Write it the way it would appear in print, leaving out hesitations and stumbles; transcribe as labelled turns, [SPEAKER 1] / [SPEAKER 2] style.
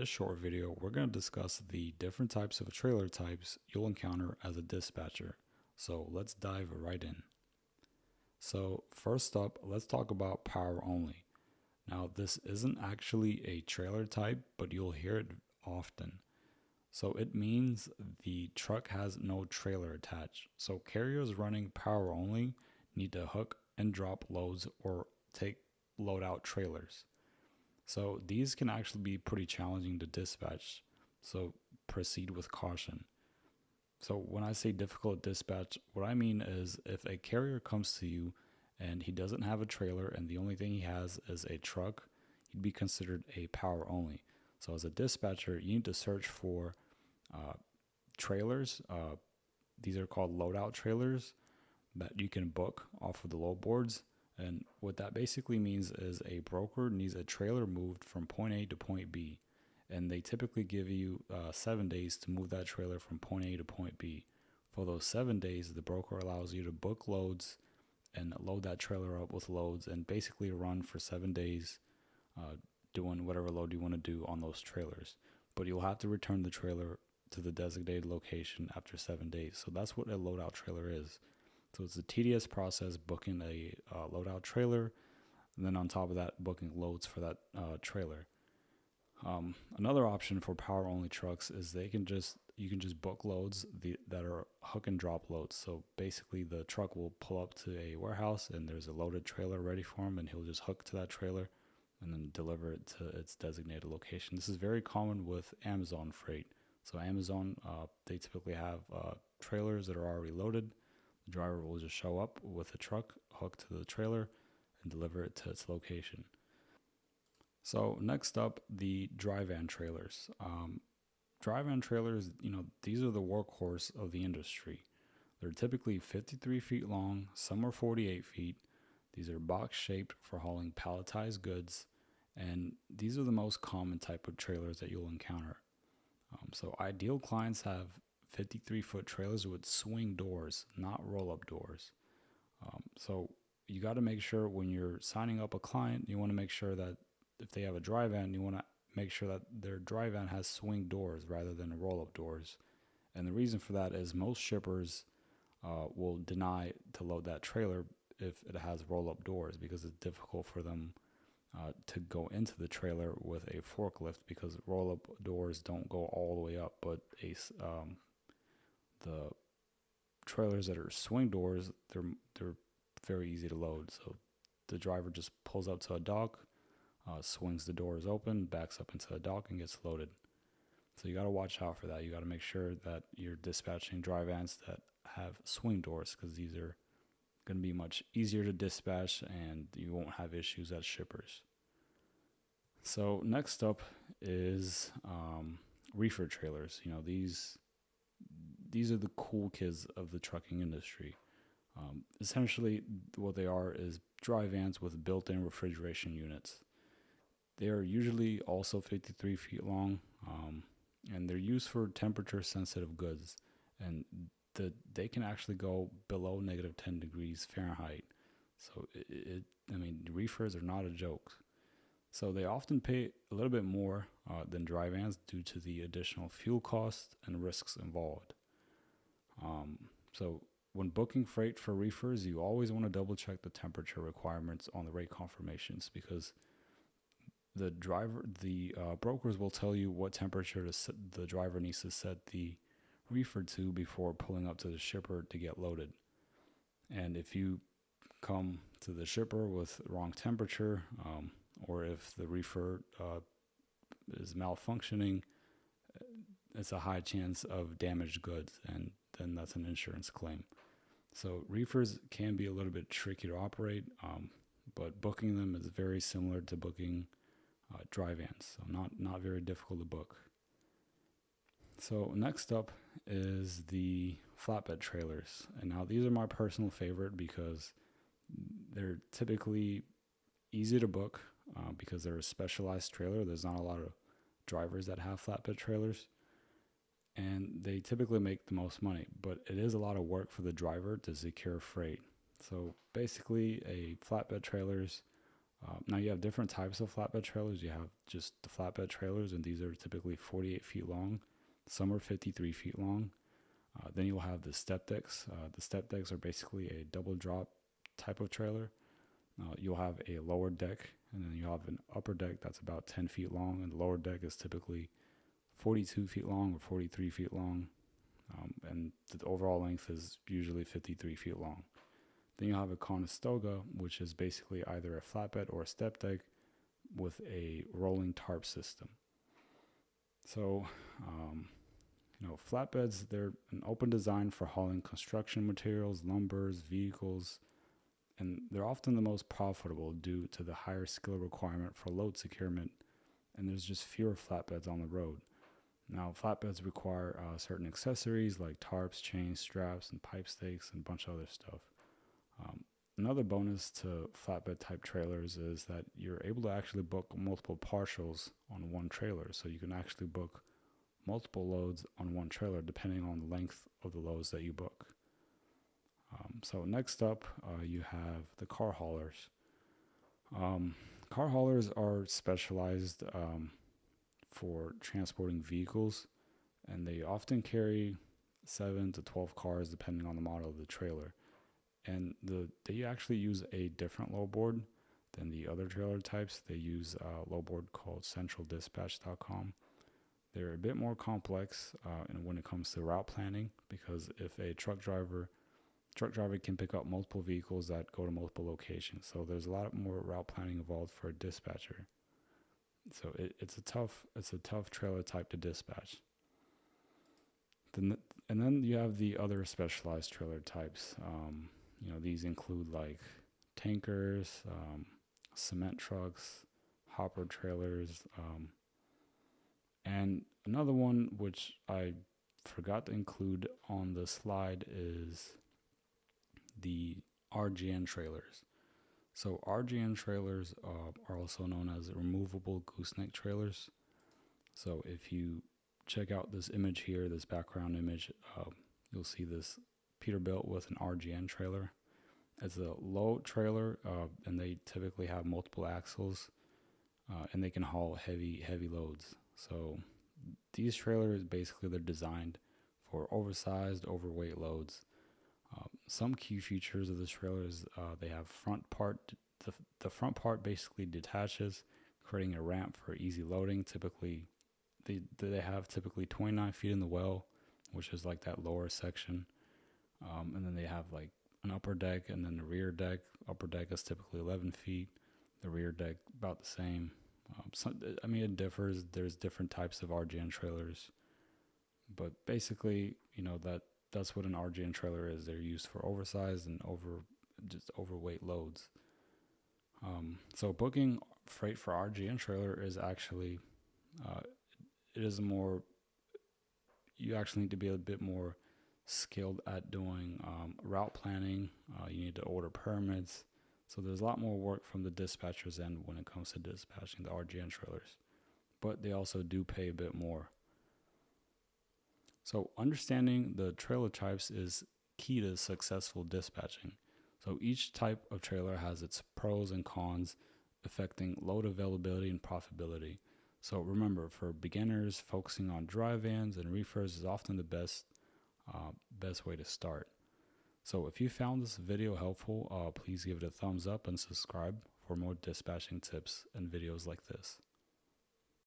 [SPEAKER 1] this short video, we're going to discuss the different types of trailer types you'll encounter as a dispatcher. So let's dive right in. So first up, let's talk about power only. Now this isn't actually a trailer type, but you'll hear it often. So it means the truck has no trailer attached. So carriers running power only need to hook and drop loads or take load out trailers. So these can actually be pretty challenging to dispatch. So proceed with caution. So when I say difficult dispatch, what I mean is if a carrier comes to you and he doesn't have a trailer and the only thing he has is a truck, he'd be considered a power only. So as a dispatcher, you need to search for trailers. These are called loadout trailers that you can book off of the load boards. And what that basically means is a broker needs a trailer moved from point A to point B. And they typically give you 7 days to move that trailer from point A to point B. For those 7 days, the broker allows you to book loads and load that trailer up with loads and basically run for 7 days doing whatever load you want to do on those trailers. But you'll have to return the trailer to the designated location after 7 days. So that's what a loadout trailer is. So it's a tedious process booking a loadout trailer, and then on top of that, booking loads for that trailer. Another option for power only trucks is you can just book loads that are hook and drop loads. So basically the truck will pull up to a warehouse and there's a loaded trailer ready for him, and he'll just hook to that trailer and then deliver it to its designated location. This is very common with Amazon freight. So Amazon, they typically have trailers that are already loaded. The driver will just show up with a truck hooked to the trailer and deliver it to its location. So next up, the dry van trailers. Dry van trailers, these are the workhorse of the industry. They're typically 53 feet long, some are 48 feet. These are box shaped for hauling palletized goods, and these are the most common type of trailers that you'll encounter. So ideal clients have 53-foot trailers with swing doors, not roll-up doors. So you got to make sure when you're signing up a client, you want to make sure that if they have a dry van, you want to make sure that their dry van has swing doors rather than roll-up doors. And the reason for that is most shippers will deny to load that trailer if it has roll-up doors because it's difficult for them to go into the trailer with a forklift because roll-up doors don't go all the way up, but the trailers that are swing doors, they're very easy to load. So the driver just pulls up to a dock, swings the doors open, backs up into the dock, and gets loaded. So you got to watch out for that. You got to make sure that you're dispatching dry vans that have swing doors because these are going to be much easier to dispatch and you won't have issues as shippers. So next up is reefer trailers. These are the cool kids of the trucking industry. Essentially, what they are is dry vans with built-in refrigeration units. They are usually also 53 feet long, and they're used for temperature-sensitive goods. And they can actually go below negative 10 degrees Fahrenheit. So reefers are not a joke. So they often pay a little bit more than dry vans due to the additional fuel costs and risks involved. So when booking freight for reefers, you always want to double check the temperature requirements on the rate confirmations because the brokers will tell you what temperature the driver needs to set the reefer to before pulling up to the shipper to get loaded. And if you come to the shipper with the wrong temperature, or if the reefer is malfunctioning, it's a high chance of damaged goods, and then that's an insurance claim. So reefers can be a little bit tricky to operate, but booking them is very similar to booking dry vans, so not very difficult to book. So next up is the flatbed trailers, and now these are my personal favorite because they're typically easy to book because they're a specialized trailer. There's not a lot of drivers that have flatbed trailers, and they typically make the most money, but it is a lot of work for the driver to secure freight. So basically, a flatbed trailers Now you have different types of flatbed trailers. You have just the flatbed trailers, and these are typically 48 feet long. Some are 53 feet long. Then you'll have the step decks. The step decks are basically a double drop type of trailer. You'll have a lower deck, and then you'll have an upper deck that's about 10 feet long, and the lower deck is typically 42 feet long or 43 feet long, and the overall length is usually 53 feet long. Then you'll have a Conestoga, which is basically either a flatbed or a step deck with a rolling tarp system. So, flatbeds, they're an open design for hauling construction materials, lumbers, vehicles, and they're often the most profitable due to the higher skill requirement for load securement, and there's just fewer flatbeds on the road. Now, flatbeds require certain accessories like tarps, chains, straps, and pipe stakes, and a bunch of other stuff. Another bonus to flatbed type trailers is that you're able to actually book multiple partials on one trailer. So you can actually book multiple loads on one trailer depending on the length of the loads that you book. So next up, you have the car haulers. Car haulers are specialized for transporting vehicles, and they often carry 7 to 12 cars depending on the model of the trailer. And they actually use a different load board than the other trailer types. They use a load board called centraldispatch.com. They're a bit more complex when it comes to route planning, because if a truck driver can pick up multiple vehicles that go to multiple locations. So there's a lot more route planning involved for a dispatcher. So it's a tough trailer type to dispatch. And then you have the other specialized trailer types. These include like tankers, cement trucks, hopper trailers, and another one which I forgot to include on the slide is the RGN trailers. So RGN trailers are also known as removable gooseneck trailers. So if you check out this image here, this background image, you'll see this Peterbilt with an RGN trailer. It's a low trailer, and they typically have multiple axles, and they can haul heavy loads. So these trailers, basically, they're designed for oversized, overweight loads. Some key features of this trailer is they have front part. The front part basically detaches, creating a ramp for easy loading. Typically, they have 29 feet in the well, which is like that lower section. And then they have like an upper deck and then the rear deck. Upper deck is typically 11 feet. The rear deck about the same. It differs. There's different types of RGN trailers, but basically, that's what an RGN trailer is. They're used for oversized and overweight loads. So booking freight for RGN trailer is actually, you actually need to be a bit more skilled at doing route planning. You need to order permits. So there's a lot more work from the dispatcher's end when it comes to dispatching the RGN trailers. But they also do pay a bit more. So understanding the trailer types is key to successful dispatching. So each type of trailer has its pros and cons affecting load availability and profitability. So remember, for beginners, focusing on dry vans and reefers is often the best way to start. So if you found this video helpful, please give it a thumbs up and subscribe for more dispatching tips and videos like this.